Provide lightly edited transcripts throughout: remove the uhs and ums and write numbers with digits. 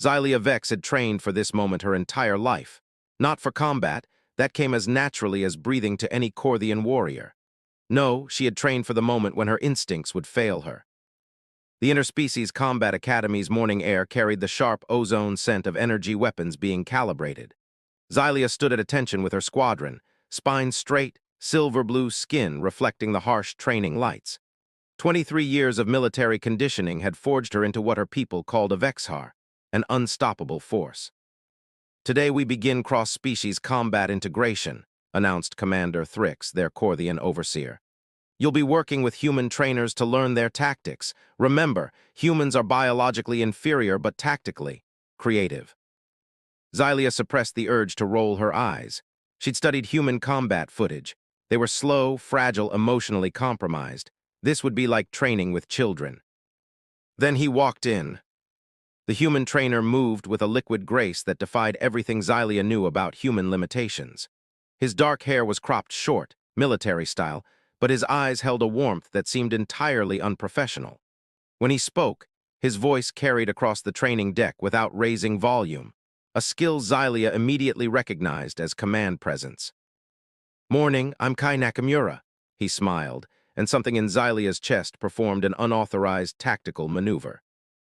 Xylia Vex had trained for this moment her entire life. Not for combat, that came as naturally as breathing to any Corthian warrior. No, she had trained for the moment when her instincts would fail her. The Interspecies Combat Academy's morning air carried the sharp ozone scent of energy weapons being calibrated. Xylia stood at attention with her squadron, spine straight, silver-blue skin reflecting the harsh training lights. 23 years of military conditioning had forged her into what her people called a Vexhar, an unstoppable force. "Today we begin cross-species combat integration," announced Commander Thrix, their Corthian overseer. "You'll be working with human trainers to learn their tactics. Remember, humans are biologically inferior but tactically creative." Xylia suppressed the urge to roll her eyes. She'd studied human combat footage. They were slow, fragile, emotionally compromised. This would be like training with children. Then he walked in. The human trainer moved with a liquid grace that defied everything Xylia knew about human limitations. His dark hair was cropped short, military style, but his eyes held a warmth that seemed entirely unprofessional. When he spoke, his voice carried across the training deck without raising volume, a skill Xylia immediately recognized as command presence. "Morning, I'm Kai Nakamura," he smiled, and something in Xylia's chest performed an unauthorized tactical maneuver.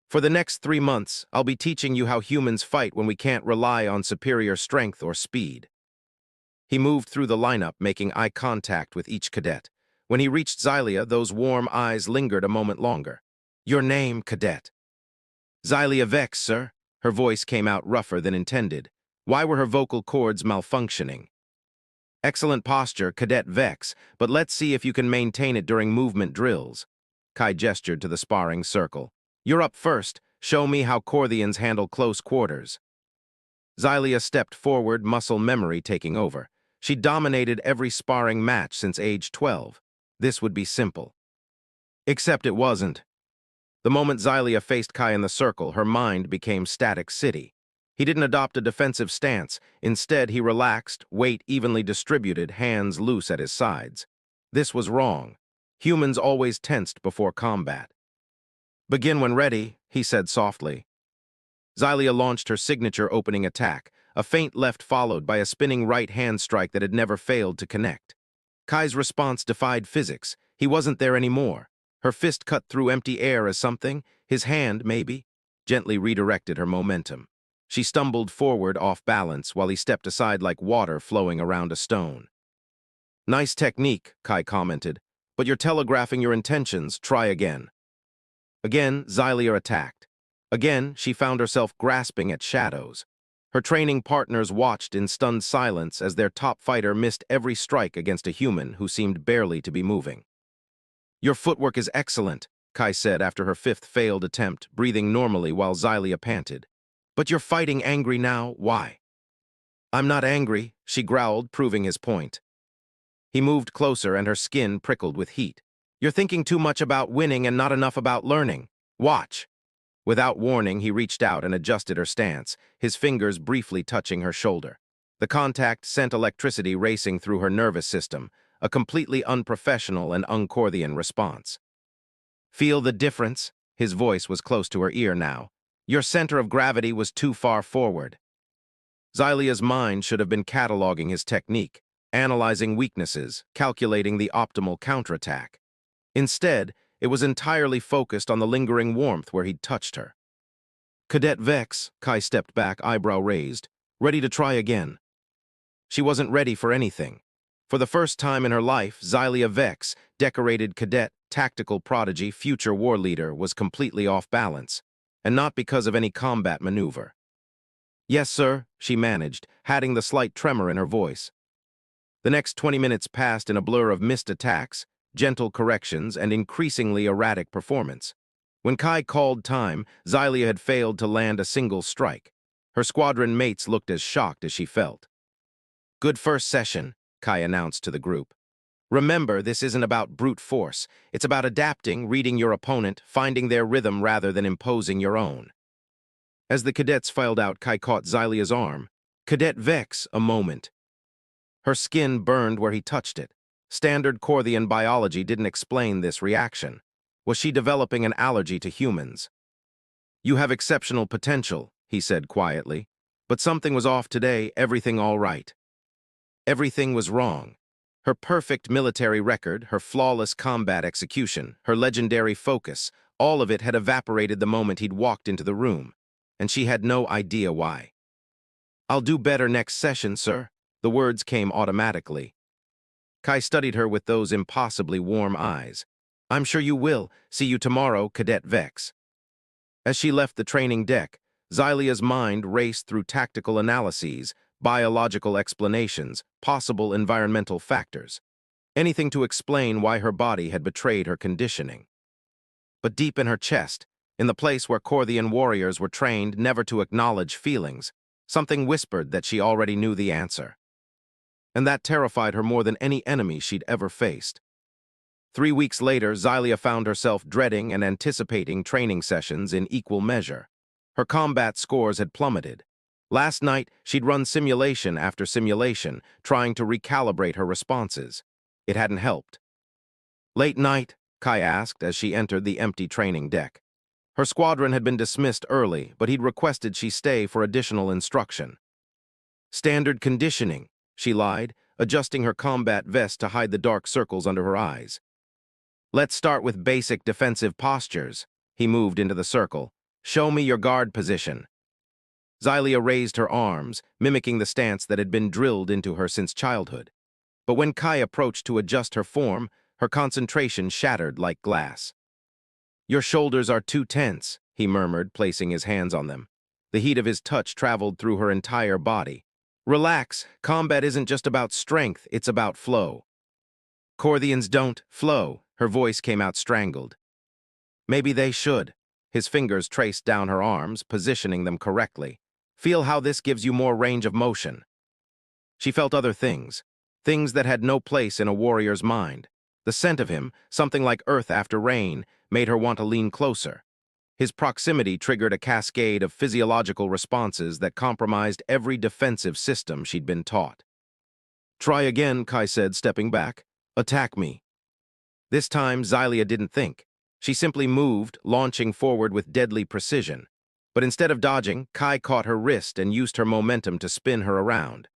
"For the next 3 months, I'll be teaching you how humans fight when we can't rely on superior strength or speed." He moved through the lineup, making eye contact with each cadet. When he reached Xylia, those warm eyes lingered a moment longer. "Your name, cadet?" "Xylia Vex, sir." Her voice came out rougher than intended. Why were her vocal cords malfunctioning? "Excellent posture, Cadet Vex, but let's see if you can maintain it during movement drills." Kai gestured to the sparring circle. "You're up first. Show me how Corthians handle close quarters." Xylia stepped forward, muscle memory taking over. She dominated every sparring match since age 12. This would be simple. Except it wasn't. The moment Xylia faced Kai in the circle, her mind became Static City. He didn't adopt a defensive stance. Instead, he relaxed, weight evenly distributed, hands loose at his sides. This was wrong. Humans always tensed before combat. "Begin when ready," he said softly. Xylia launched her signature opening attack, a feint left followed by a spinning right hand strike that had never failed to connect. Kai's response defied physics. He wasn't there anymore. Her fist cut through empty air as something, his hand maybe, gently redirected her momentum. She stumbled forward off balance while he stepped aside like water flowing around a stone. "Nice technique," Kai commented, "but you're telegraphing your intentions. Try again." Again, Xylia attacked. Again, she found herself grasping at shadows. Her training partners watched in stunned silence as their top fighter missed every strike against a human who seemed barely to be moving. "Your footwork is excellent," Kai said after her 5th failed attempt, breathing normally while Xylia panted. "But you're fighting angry now. Why?" "I'm not angry," she growled, proving his point. He moved closer and her skin prickled with heat. "You're thinking too much about winning and not enough about learning. Watch." Without warning, he reached out and adjusted her stance, his fingers briefly touching her shoulder. The contact sent electricity racing through her nervous system, a completely unprofessional and un-Corthian response. "Feel the difference?" His voice was close to her ear now. "Your center of gravity was too far forward." Xylia's mind should have been cataloging his technique, analyzing weaknesses, calculating the optimal counterattack. Instead, it was entirely focused on the lingering warmth where he'd touched her. "Cadet Vex," Kai stepped back, eyebrow raised, "ready to try again." She wasn't ready for anything. For the first time in her life, Xylia Vex, decorated cadet, tactical prodigy, future war leader, was completely off balance, and not because of any combat maneuver. "Yes, sir," she managed, adding the slight tremor in her voice. The next 20 minutes passed in a blur of missed attacks, gentle corrections, and increasingly erratic performance. When Kai called time, Xylia had failed to land a single strike. Her squadron mates looked as shocked as she felt. "Good first session," Kai announced to the group. "Remember, this isn't about brute force. It's about adapting, reading your opponent, finding their rhythm rather than imposing your own." As the cadets filed out, Kai caught Xylia's arm. "Cadet Vex," a moment. Her skin burned where he touched it. Standard Corthian biology didn't explain this reaction. Was she developing an allergy to humans? "You have exceptional potential," he said quietly. But something was off today, everything all right. Everything was wrong. Her perfect military record, her flawless combat execution, her legendary focus, all of it had evaporated the moment he'd walked into the room, and she had no idea why. "I'll do better next session, sir." The words came automatically. Kai studied her with those impossibly warm eyes. "I'm sure you will. See you tomorrow, Cadet Vex." As she left the training deck, Xylia's mind raced through tactical analyses, biological explanations, possible environmental factors. Anything to explain why her body had betrayed her conditioning. But deep in her chest, in the place where Corthian warriors were trained never to acknowledge feelings, something whispered that she already knew the answer. And that terrified her more than any enemy she'd ever faced. 3 weeks later, Xylia found herself dreading and anticipating training sessions in equal measure. Her combat scores had plummeted. Last night, she'd run simulation after simulation, trying to recalibrate her responses. It hadn't helped. "Late night?" Kai asked as she entered the empty training deck. Her squadron had been dismissed early, but he'd requested she stay for additional instruction. "Standard conditioning," she lied, adjusting her combat vest to hide the dark circles under her eyes. "Let's start with basic defensive postures." He moved into the circle. "Show me your guard position." Xylia raised her arms, mimicking the stance that had been drilled into her since childhood. But when Kai approached to adjust her form, her concentration shattered like glass. "Your shoulders are too tense," he murmured, placing his hands on them. The heat of his touch traveled through her entire body. "Relax. Combat isn't just about strength, it's about flow." "Corthians don't flow." Her voice came out strangled. "Maybe they should." His fingers traced down her arms, positioning them correctly. "Feel how this gives you more range of motion." She felt other things, things that had no place in a warrior's mind. The scent of him, something like earth after rain, made her want to lean closer. His proximity triggered a cascade of physiological responses that compromised every defensive system she'd been taught. "Try again," Kai said, stepping back. "Attack me." This time, Xylia didn't think. She simply moved, launching forward with deadly precision. But instead of dodging, Kai caught her wrist and used her momentum to spin her around.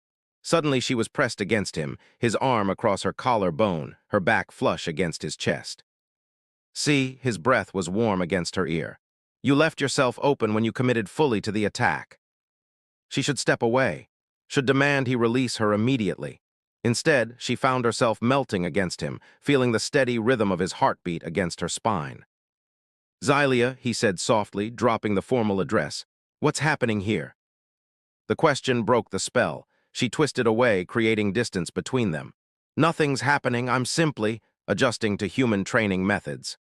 Suddenly, she was pressed against him, his arm across her collar bone, her back flush against his chest. "See," his breath was warm against her ear. "You left yourself open when you committed fully to the attack." She should step away, should demand he release her immediately. Instead, she found herself melting against him, feeling the steady rhythm of his heartbeat against her spine. "Xylia," he said softly, dropping the formal address. "What's happening here?" The question broke the spell. She twisted away, creating distance between them. "Nothing's happening, I'm simply adjusting to human training methods."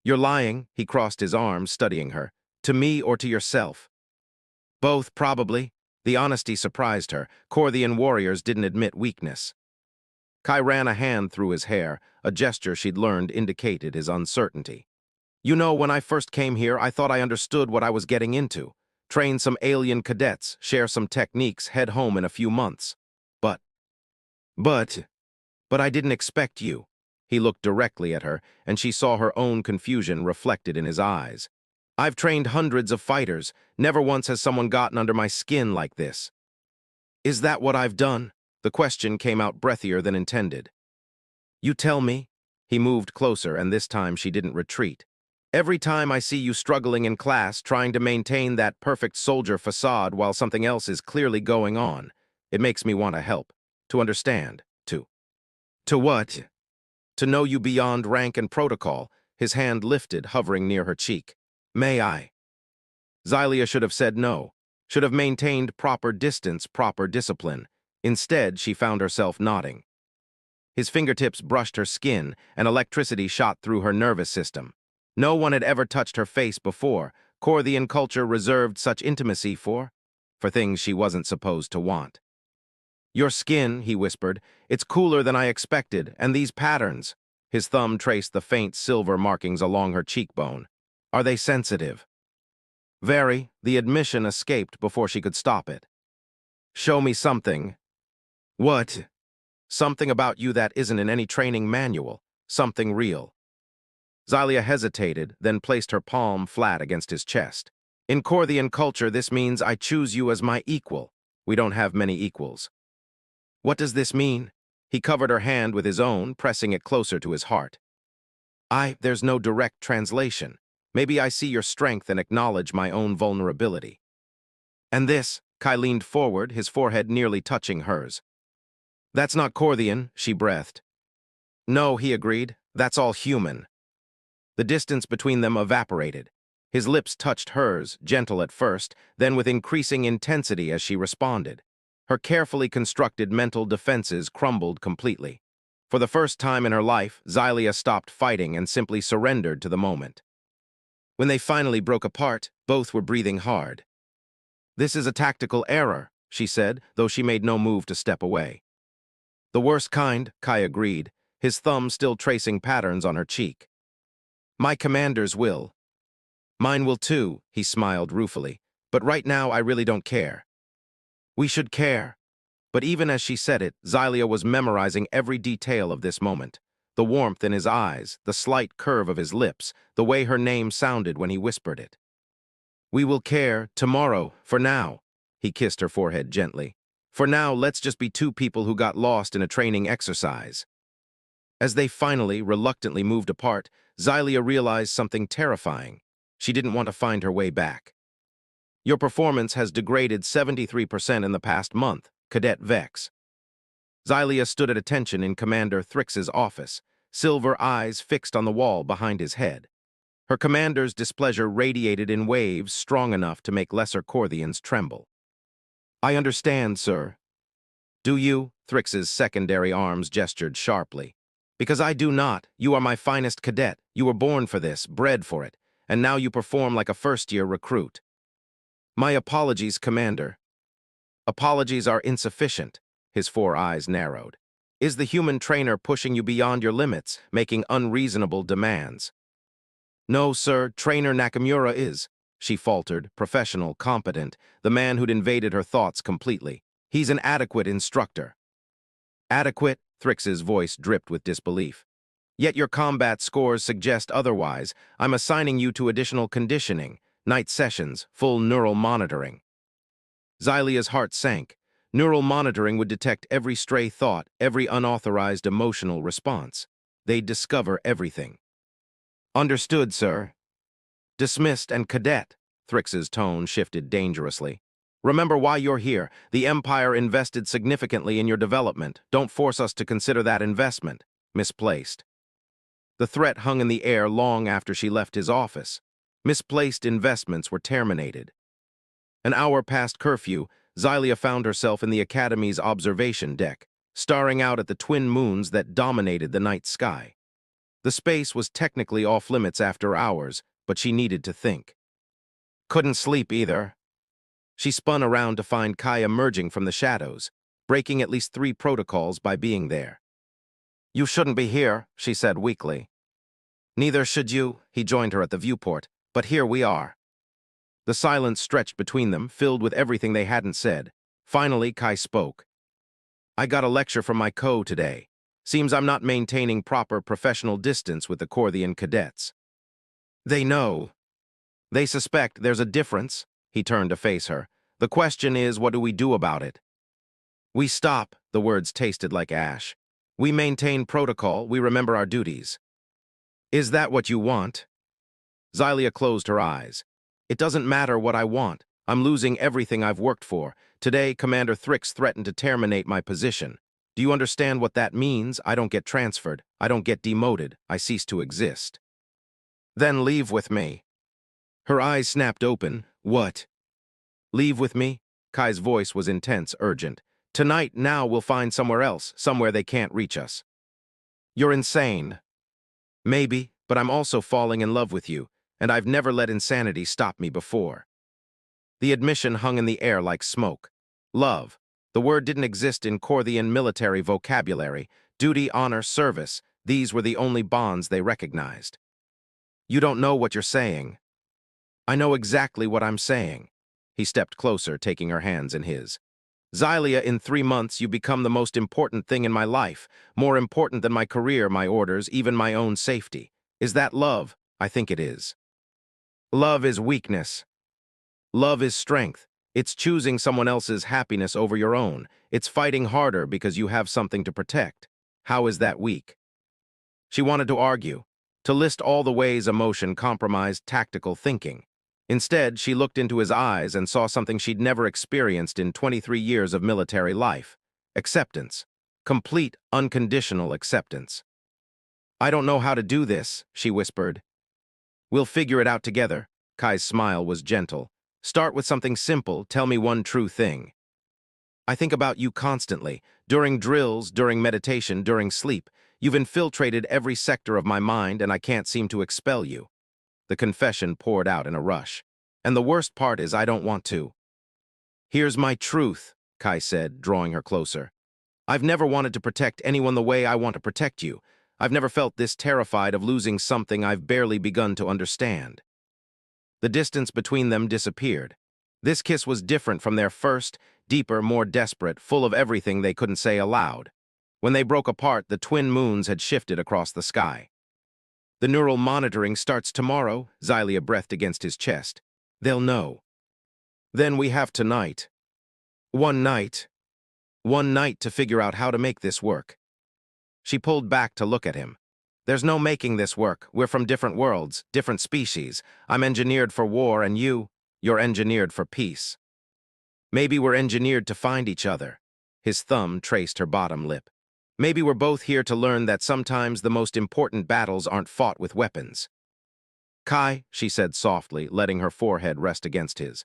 "You're lying," he crossed his arms, studying her. "To me or to yourself?" "Both, probably." The honesty surprised her. Corthian warriors didn't admit weakness. Kai ran a hand through his hair, a gesture she'd learned indicated his uncertainty. "You know, when I first came here, I thought I understood what I was getting into. Train some alien cadets, share some techniques, head home in a few months. But I didn't expect you." He looked directly at her, and she saw her own confusion reflected in his eyes. "I've trained hundreds of fighters. Never once has someone gotten under my skin like this." "Is that what I've done?" The question came out breathier than intended. "You tell me." He moved closer, and this time she didn't retreat. "Every time I see you struggling in class, trying to maintain that perfect soldier facade while something else is clearly going on, it makes me want to help, to understand, to what? To know you beyond rank and protocol." His hand lifted, hovering near her cheek. "May I?" Xylia should have said no, should have maintained proper distance, proper discipline. Instead, she found herself nodding. His fingertips brushed her skin, and electricity shot through her nervous system. No one had ever touched her face before. Corthian culture reserved such intimacy for things she wasn't supposed to want. "Your skin," he whispered, "it's cooler than I expected, and these patterns." His thumb traced the faint silver markings along her cheekbone. "Are they sensitive?" "Very." The admission escaped before she could stop it. "Show me something." "What?" "Something about you that isn't in any training manual. Something real." Xylia hesitated, then placed her palm flat against his chest. In Corthian culture, this means I choose you as my equal. We don't have many equals. What does this mean? He covered her hand with his own, pressing it closer to his heart. There's no direct translation. Maybe I see your strength and acknowledge my own vulnerability. And this, Kai leaned forward, his forehead nearly touching hers. That's not Corthian, she breathed. No, he agreed, that's all human. The distance between them evaporated. His lips touched hers, gentle at first, then with increasing intensity as she responded. Her carefully constructed mental defenses crumbled completely. For the first time in her life, Xylia stopped fighting and simply surrendered to the moment. When they finally broke apart, both were breathing hard. This is a tactical error, she said, though she made no move to step away. The worst kind, Kai agreed, his thumb still tracing patterns on her cheek. My commanders will. Mine will too, he smiled ruefully, but right now I really don't care. We should care. But even as she said it, Xylia was memorizing every detail of this moment. The warmth in his eyes, the slight curve of his lips, the way her name sounded when he whispered it. We will care tomorrow, for now. He kissed her forehead gently. For now, let's just be two people who got lost in a training exercise. As they finally, reluctantly moved apart, Xylia realized something terrifying. She didn't want to find her way back. Your performance has degraded 73% in the past month, Cadet Vex. Xylia stood at attention in Commander Thrix's office, silver eyes fixed on the wall behind his head. Her commander's displeasure radiated in waves strong enough to make lesser Corthians tremble. I understand, sir. Do you? Thrix's secondary arms gestured sharply. Because I do not. You are my finest cadet. You were born for this, bred for it, and now you perform like a first-year recruit. My apologies, Commander. Apologies are insufficient. His four eyes narrowed. Is the human trainer pushing you beyond your limits, making unreasonable demands? No, sir, Trainer Nakamura is, she faltered, professional, competent, the man who'd invaded her thoughts completely. He's an adequate instructor. Adequate? Thrix's voice dripped with disbelief. Yet your combat scores suggest otherwise. I'm assigning you to additional conditioning, night sessions, full neural monitoring. Xylia's heart sank. Neural monitoring would detect every stray thought, every unauthorized emotional response. They'd discover everything. Understood, sir. Dismissed and cadet. Thrix's tone shifted dangerously. Remember why you're here. The Empire invested significantly in your development. Don't force us to consider that investment misplaced. The threat hung in the air long after she left his office. Misplaced investments were terminated. An hour past curfew, Xylia found herself in the Academy's observation deck, staring out at the twin moons that dominated the night sky. The space was technically off-limits after hours, but she needed to think. Couldn't sleep either. She spun around to find Kai emerging from the shadows, breaking at least 3 protocols by being there. You shouldn't be here, she said weakly. Neither should you, he joined her at the viewport, but here we are. The silence stretched between them, filled with everything they hadn't said. Finally, Kai spoke. I got a lecture from my co today. Seems I'm not maintaining proper professional distance with the Corthian cadets. They know. They suspect there's a difference. He turned to face her. The question is, what do we do about it? We stop, the words tasted like ash. We maintain protocol, we remember our duties. Is that what you want? Xylia closed her eyes. It doesn't matter what I want. I'm losing everything I've worked for. Today, Commander Thrix threatened to terminate my position. Do you understand what that means? I don't get transferred. I don't get demoted. I cease to exist. Then leave with me. Her eyes snapped open. What? Leave with me? Kai's voice was intense, urgent. Tonight, now, we'll find somewhere else, somewhere they can't reach us. You're insane. Maybe, but I'm also falling in love with you, and I've never let insanity stop me before. The admission hung in the air like smoke. Love. The word didn't exist in Corthian military vocabulary. Duty, honor, service. These were the only bonds they recognized. You don't know what you're saying. I know exactly what I'm saying. He stepped closer, taking her hands in his. Xylia, in 3 months, you become the most important thing in my life, more important than my career, my orders, even my own safety. Is that love? I think it is. Love is weakness. Love is strength. It's choosing someone else's happiness over your own. It's fighting harder because you have something to protect. How is that weak? She wanted to argue, to list all the ways emotion compromised tactical thinking. Instead, she looked into his eyes and saw something she'd never experienced in 23 years of military life. Acceptance. Complete, unconditional acceptance. "I don't know how to do this," she whispered. "We'll figure it out together." Kai's smile was gentle. "Start with something simple. Tell me one true thing." "I think about you constantly. During drills, during meditation, during sleep. You've infiltrated every sector of my mind, and I can't seem to expel you." The confession poured out in a rush. "And the worst part is I don't want to." "Here's my truth," Kai said, drawing her closer. "I've never wanted to protect anyone the way I want to protect you. I've never felt this terrified of losing something I've barely begun to understand." The distance between them disappeared. This kiss was different from their first, deeper, more desperate, full of everything they couldn't say aloud. When they broke apart, the twin moons had shifted across the sky. "The neural monitoring starts tomorrow," Xylia breathed against his chest. "They'll know." "Then we have tonight. One night. One night to figure out how to make this work." She pulled back to look at him. "There's no making this work. We're from different worlds, different species. I'm engineered for war, and you're engineered for peace. Maybe we're engineered to find each other." His thumb traced her bottom lip. "Maybe we're both here to learn that sometimes the most important battles aren't fought with weapons." "Kai," she said softly, letting her forehead rest against his.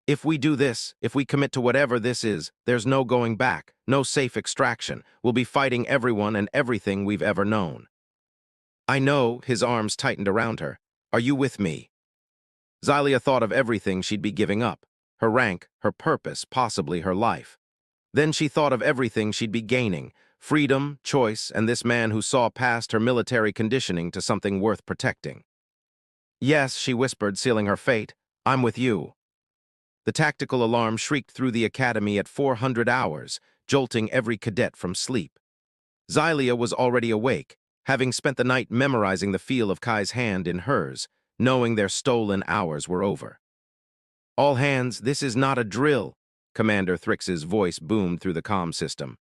"If we do this, if we commit to whatever this is, there's no going back, no safe extraction. We'll be fighting everyone and everything we've ever known." "I know," his arms tightened around her. "Are you with me?" Xylia thought of everything she'd be giving up. Her rank, her purpose, possibly her life. Then she thought of everything she'd be gaining. Freedom, choice, and this man who saw past her military conditioning to something worth protecting. "Yes," she whispered, sealing her fate. "I'm with you." The tactical alarm shrieked through the academy at 400 hours, jolting every cadet from sleep. Xylia was already awake, having spent the night memorizing the feel of Kai's hand in hers, knowing their stolen hours were over. "All hands, this is not a drill," Commander Thrix's voice boomed through the comm system.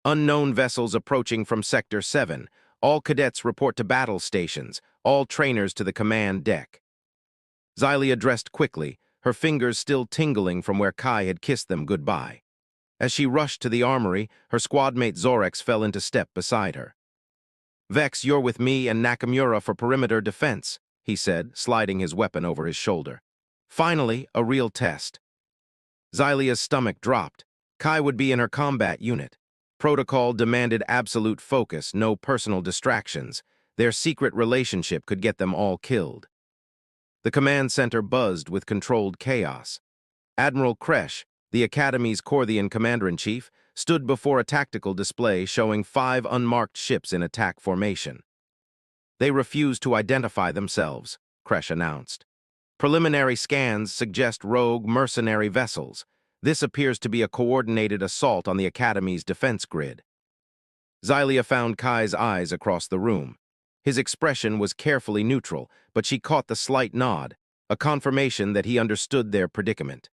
"Unknown vessels approaching from Sector 7. All cadets report to battle stations. All trainers to the command deck." Xylia dressed quickly, her fingers still tingling from where Kai had kissed them goodbye. As she rushed to the armory, her squadmate Zorex fell into step beside her. "Vex, you're with me and Nakamura for perimeter defense," he said, sliding his weapon over his shoulder. Finally, a real test. Xylia's stomach dropped. Kai would be in her combat unit. Protocol demanded absolute focus, no personal distractions. Their secret relationship could get them all killed. The command center buzzed with controlled chaos. Admiral Kresh, the Academy's Corthian commander-in-chief, stood before a tactical display showing 5 unmarked ships in attack formation. "They refuse to identify themselves," Kresh announced. "Preliminary scans suggest rogue mercenary vessels. This appears to be a coordinated assault on the Academy's defense grid." Xylia found Kai's eyes across the room. His expression was carefully neutral, but she caught the slight nod, a confirmation that he understood their predicament.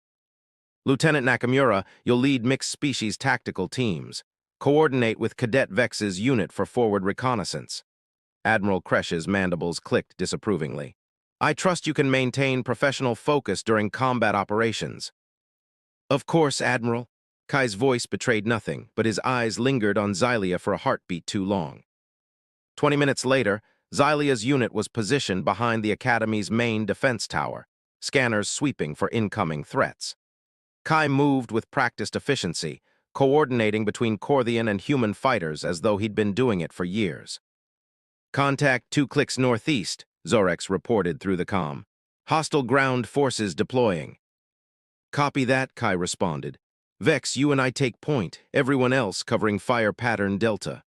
"Lieutenant Nakamura, you'll lead mixed-species tactical teams. Coordinate with Cadet Vex's unit for forward reconnaissance." Admiral Kresh's mandibles clicked disapprovingly. "I trust you can maintain professional focus during combat operations." "Of course, Admiral." Kai's voice betrayed nothing, but his eyes lingered on Xylia for a heartbeat too long. 20 minutes later, Xylia's unit was positioned behind the Academy's main defense tower, scanners sweeping for incoming threats. Kai moved with practiced efficiency, coordinating between Corthian and human fighters as though he'd been doing it for years. "Contact 2 clicks northeast," Zorex reported through the comm. "Hostile ground forces deploying." "Copy that," Kai responded. "Vex, you and I take point, everyone else covering fire pattern Delta."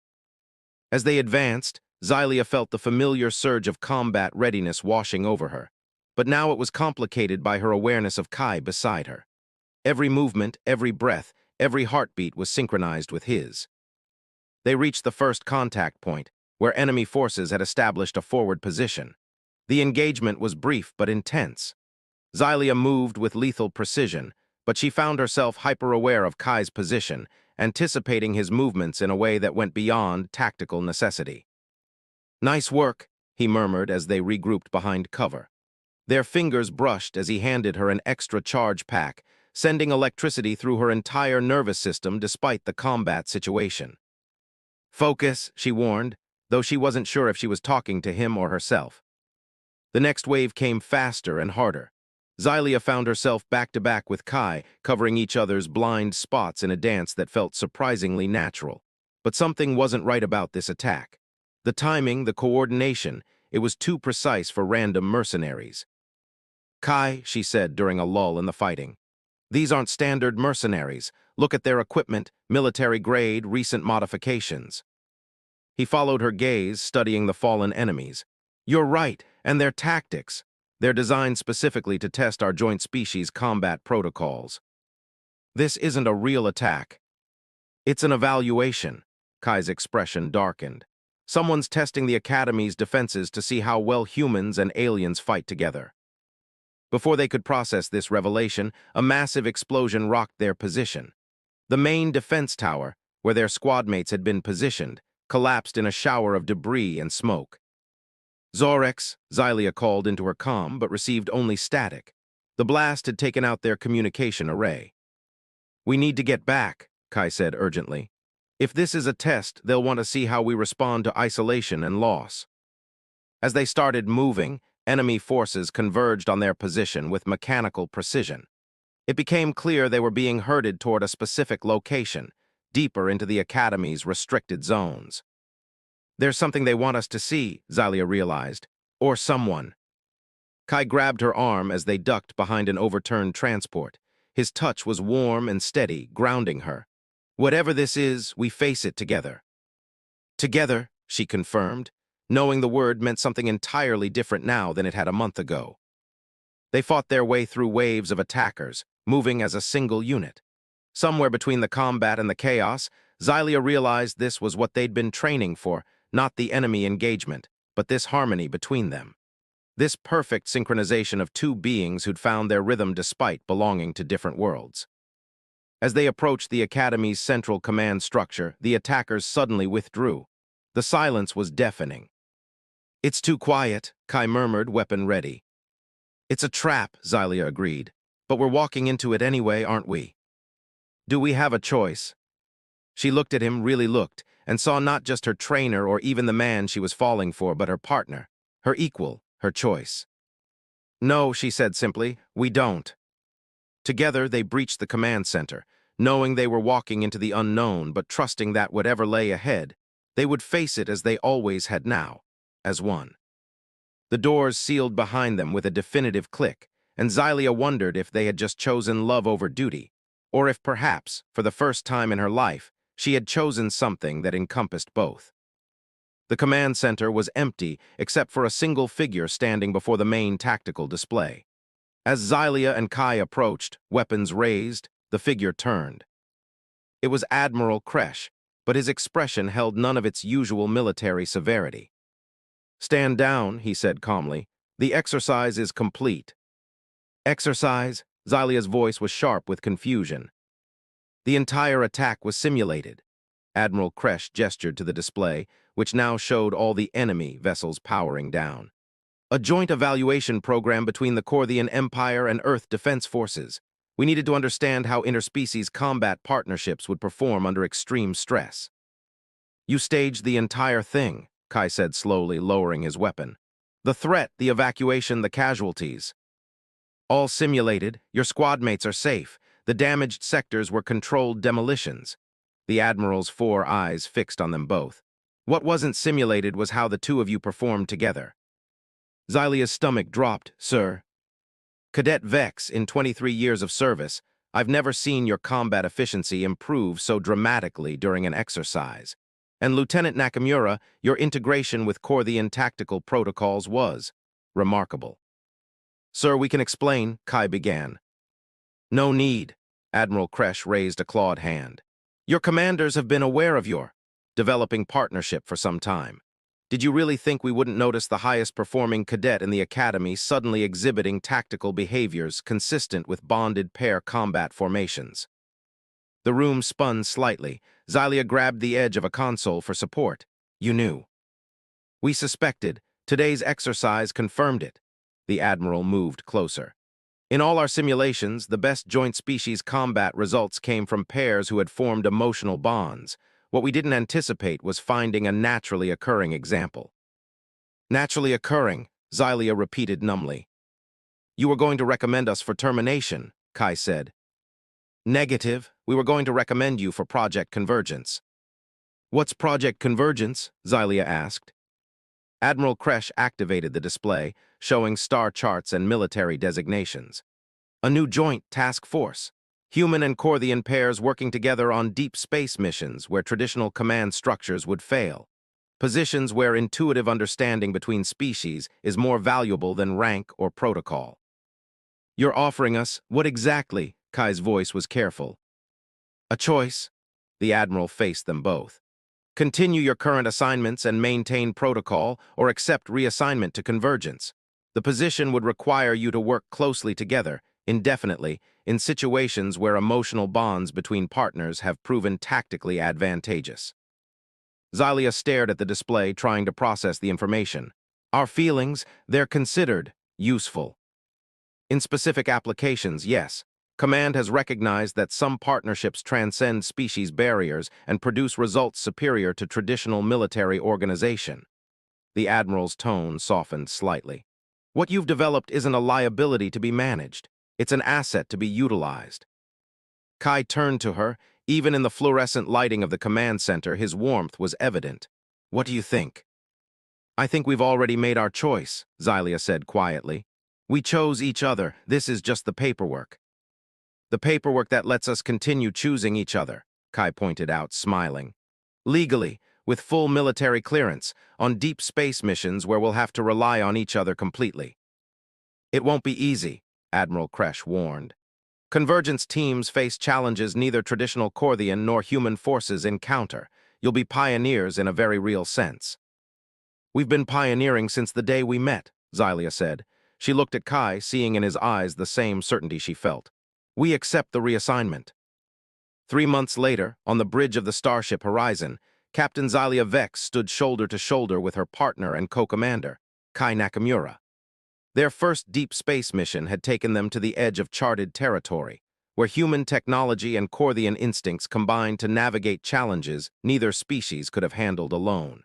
As they advanced, Xylia felt the familiar surge of combat readiness washing over her. But now it was complicated by her awareness of Kai beside her. Every movement, every breath, every heartbeat was synchronized with his. They reached the first contact point, where enemy forces had established a forward position. The engagement was brief but intense. Xylia moved with lethal precision, but she found herself hyper-aware of Kai's position, anticipating his movements in a way that went beyond tactical necessity. "Nice work," he murmured as they regrouped behind cover. Their fingers brushed as he handed her an extra charge pack, sending electricity through her entire nervous system despite the combat situation. "Focus," she warned, though she wasn't sure if she was talking to him or herself. The next wave came faster and harder. Xylia found herself back-to-back with Kai, covering each other's blind spots in a dance that felt surprisingly natural. But something wasn't right about this attack. The timing, the coordination, it was too precise for random mercenaries. "Kai," she said during a lull in the fighting, "these aren't standard mercenaries. Look at their equipment, military grade, recent modifications." He followed her gaze, studying the fallen enemies. "You're right, and their tactics. They're designed specifically to test our joint species combat protocols. This isn't a real attack. It's an evaluation." Kai's expression darkened. "Someone's testing the Academy's defenses to see how well humans and aliens fight together." Before they could process this revelation, a massive explosion rocked their position. The main defense tower, where their squad mates had been positioned, collapsed in a shower of debris and smoke. "Zorex," Xylia called into her comm, but received only static. The blast had taken out their communication array. "We need to get back," Kai said urgently. "If this is a test, they'll want to see how we respond to isolation and loss." As they started moving, enemy forces converged on their position with mechanical precision. It became clear they were being herded toward a specific location, deeper into the Academy's restricted zones. "There's something they want us to see," Xylia realized. "Or someone." Kai grabbed her arm as they ducked behind an overturned transport. His touch was warm and steady, grounding her. "Whatever this is, we face it together." "Together," she confirmed, knowing the word meant something entirely different now than it had a month ago. They fought their way through waves of attackers, moving as a single unit. Somewhere between the combat and the chaos, Xylia realized this was what they'd been training for, not the enemy engagement, but this harmony between them. This perfect synchronization of two beings who'd found their rhythm despite belonging to different worlds. As they approached the Academy's central command structure, the attackers suddenly withdrew. The silence was deafening. "It's too quiet," Kai murmured, weapon ready. "It's a trap," Xylia agreed. "But we're walking into it anyway, aren't we?" "Do we have a choice?" She looked at him, really looked, and saw not just her trainer or even the man she was falling for, but her partner, her equal, her choice. "No," she said simply, "we don't." Together, they breached the command center, knowing they were walking into the unknown, but trusting that whatever lay ahead, they would face it as they always had now, as one. The doors sealed behind them with a definitive click, and Xylia wondered if they had just chosen love over duty, or if perhaps, for the first time in her life, she had chosen something that encompassed both. The command center was empty except for a single figure standing before the main tactical display. As Xylia and Kai approached, weapons raised, the figure turned. It was Admiral Kresh, but his expression held none of its usual military severity. "Stand down," he said calmly. "The exercise is complete." "Exercise?" Xylia's voice was sharp with confusion. "The entire attack was simulated." Admiral Kresh gestured to the display, which now showed all the enemy vessels powering down. "A joint evaluation program between the Korthian Empire and Earth Defense Forces. We needed to understand how interspecies combat partnerships would perform under extreme stress." "You staged the entire thing," Kai said slowly, lowering his weapon. "The threat, the evacuation, the casualties. All simulated. Your squad mates are safe. The damaged sectors were controlled demolitions." The Admiral's 4 eyes fixed on them both. "What wasn't simulated was how the two of you performed together." Xylia's stomach dropped. "Sir." "Cadet Vex, in 23 years of service, I've never seen your combat efficiency improve so dramatically during an exercise. And Lieutenant Nakamura, your integration with Korthian tactical protocols was remarkable." "Sir, we can explain," Kai began. "No need." Admiral Kresh raised a clawed hand. "Your commanders have been aware of your developing partnership for some time. Did you really think we wouldn't notice the highest-performing cadet in the academy suddenly exhibiting tactical behaviors consistent with bonded pair combat formations? The room spun slightly. Xylia grabbed the edge of a console for support. You knew. We suspected. Today's exercise confirmed it. The Admiral moved closer. In all our simulations, the best joint species combat results came from pairs who had formed emotional bonds. What we didn't anticipate was finding a naturally occurring example. Naturally occurring, Xylia repeated numbly. You were going to recommend us for termination, Kai said. Negative, we were going to recommend you for Project Convergence. What's Project Convergence? Xylia asked. Admiral Kresh activated the display, showing star charts and military designations. A new joint task force. Human and Corthian pairs working together on deep space missions where traditional command structures would fail. Positions where intuitive understanding between species is more valuable than rank or protocol. You're offering us, what exactly? Kai's voice was careful. A choice. The Admiral faced them both. Continue your current assignments and maintain protocol, or accept reassignment to Convergence. The position would require you to work closely together, indefinitely, in situations where emotional bonds between partners have proven tactically advantageous. Xylia stared at the display, trying to process the information. Our feelings, they're considered useful. In specific applications, yes. Command has recognized that some partnerships transcend species barriers and produce results superior to traditional military organization. The Admiral's tone softened slightly. What you've developed isn't a liability to be managed. It's an asset to be utilized. Kai turned to her. Even in the fluorescent lighting of the command center, his warmth was evident. What do you think? I think we've already made our choice, Xylia said quietly. We chose each other. This is just the paperwork. The paperwork that lets us continue choosing each other, Kai pointed out, smiling. Legally, with full military clearance, on deep space missions where we'll have to rely on each other completely. It won't be easy, Admiral Kresh warned. Convergence teams face challenges neither traditional Corthian nor human forces encounter. You'll be pioneers in a very real sense. We've been pioneering since the day we met, Xylia said. She looked at Kai, seeing in his eyes the same certainty she felt. We accept the reassignment. 3 months later, on the bridge of the Starship Horizon, Captain Xylia Vex stood shoulder to shoulder with her partner and co-commander, Kai Nakamura. Their first deep space mission had taken them to the edge of charted territory, where human technology and Corthian instincts combined to navigate challenges neither species could have handled alone.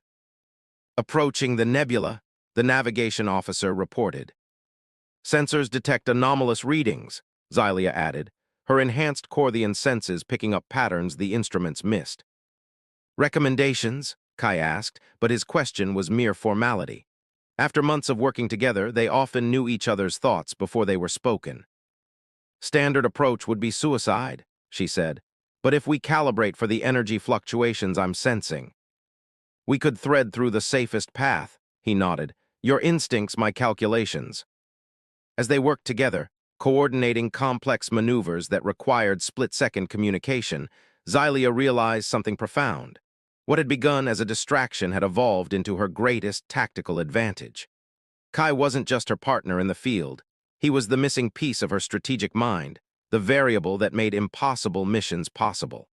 Approaching the nebula, the navigation officer reported. Sensors detect anomalous readings, Xylia added, her enhanced Corthian senses picking up patterns the instruments missed. Recommendations? Kai asked, but his question was mere formality. After months of working together, they often knew each other's thoughts before they were spoken. Standard approach would be suicide, she said, but if we calibrate for the energy fluctuations I'm sensing, we could thread through the safest path, he nodded. Your instincts, my calculations. As they worked together, coordinating complex maneuvers that required split-second communication, Xylia realized something profound. What had begun as a distraction had evolved into her greatest tactical advantage. Kai wasn't just her partner in the field. He was the missing piece of her strategic mind, the variable that made impossible missions possible.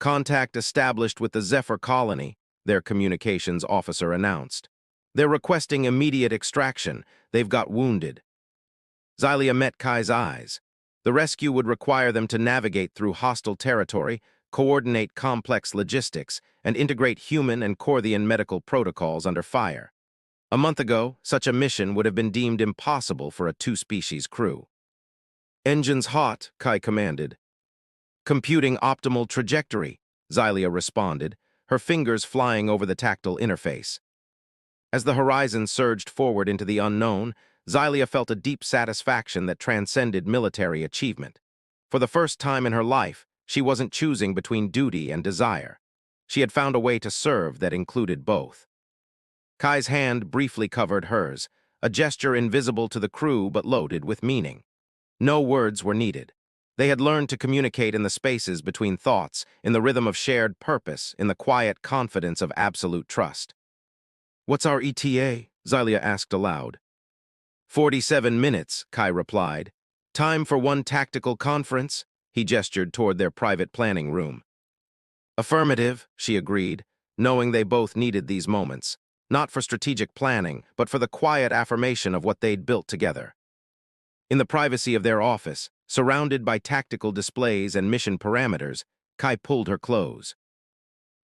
Contact established with the Zephyr colony, their communications officer announced. They're requesting immediate extraction. They've got wounded. Xylia met Kai's eyes. The rescue would require them to navigate through hostile territory, coordinate complex logistics, and integrate human and Corthian medical protocols under fire. A month ago, such a mission would have been deemed impossible for a two-species crew. Engines hot, Kai commanded. Computing optimal trajectory, Xylia responded, her fingers flying over the tactile interface. As the horizon surged forward into the unknown, Xylia felt a deep satisfaction that transcended military achievement. For the first time in her life, she wasn't choosing between duty and desire. She had found a way to serve that included both. Kai's hand briefly covered hers, a gesture invisible to the crew but loaded with meaning. No words were needed. They had learned to communicate in the spaces between thoughts, in the rhythm of shared purpose, in the quiet confidence of absolute trust. What's our ETA? Xylia asked aloud. 47 minutes, Kai replied. Time for one tactical conference? He gestured toward their private planning room. Affirmative, she agreed, knowing they both needed these moments, not for strategic planning, but for the quiet affirmation of what they'd built together. In the privacy of their office, surrounded by tactical displays and mission parameters, Kai pulled her close.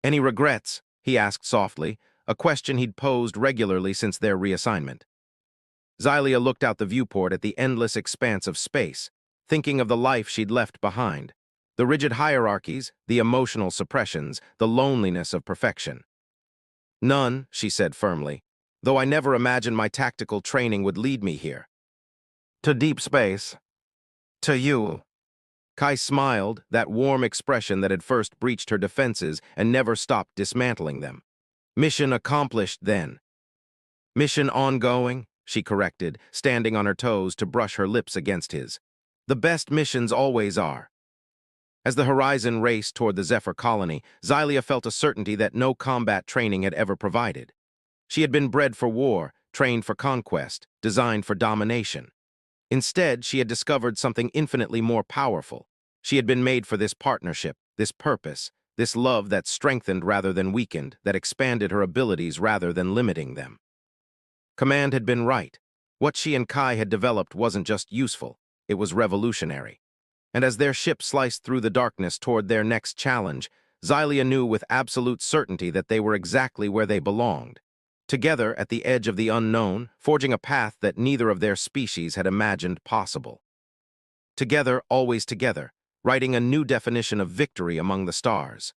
Any regrets? He asked softly, a question he'd posed regularly since their reassignment. Xylia looked out the viewport at the endless expanse of space, thinking of the life she'd left behind. The rigid hierarchies, the emotional suppressions, the loneliness of perfection. None, she said firmly, though I never imagined my tactical training would lead me here. To deep space. To you. Kai smiled, that warm expression that had first breached her defenses and never stopped dismantling them. Mission accomplished then. Mission ongoing, she corrected, standing on her toes to brush her lips against his. The best missions always are. As the horizon raced toward the Zephyr colony, Xylia felt a certainty that no combat training had ever provided. She had been bred for war, trained for conquest, designed for domination. Instead, she had discovered something infinitely more powerful. She had been made for this partnership, this purpose, this love that strengthened rather than weakened, that expanded her abilities rather than limiting them. Command had been right. What she and Kai had developed wasn't just useful, it was revolutionary. And as their ship sliced through the darkness toward their next challenge, Xylia knew with absolute certainty that they were exactly where they belonged. Together at the edge of the unknown, forging a path that neither of their species had imagined possible. Together, always together, writing a new definition of victory among the stars.